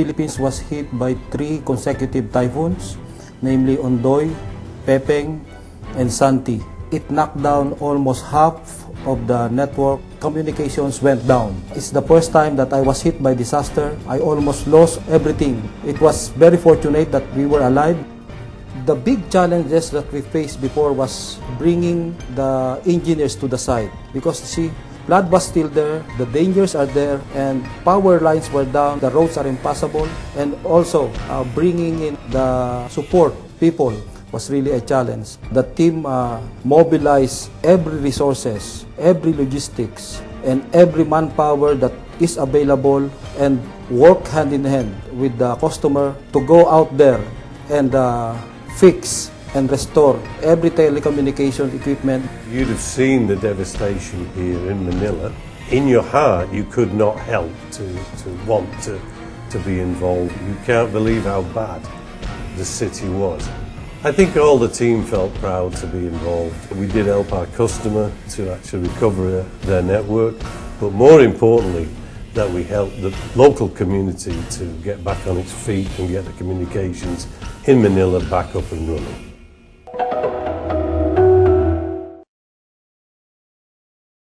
Philippines was hit by 3 consecutive typhoons, namely Ondoy, Pepeng, and Santi. It knocked down almost half of the network. Communications went down. It's the first time that I was hit by disaster. I almost lost everything. It was very fortunate that we were alive. The big challenges that we faced before was bringing the engineers to the site, because see, flood was still there, the dangers are there, and power lines were down, the roads are impassable, and also bringing in the support people was really a challenge. The team mobilized every resources, every logistics, and every manpower that is available, and work hand in hand with the customer to go out there and fix and restore every telecommunication equipment. You'd have seen the devastation here in Manila. In your heart, you could not help to want to be involved. You can't believe how bad the city was. I think all the team felt proud to be involved. We did help our customer to actually recover their network, but more importantly, that we helped the local community to get back on its feet and get the communications in Manila back up and running.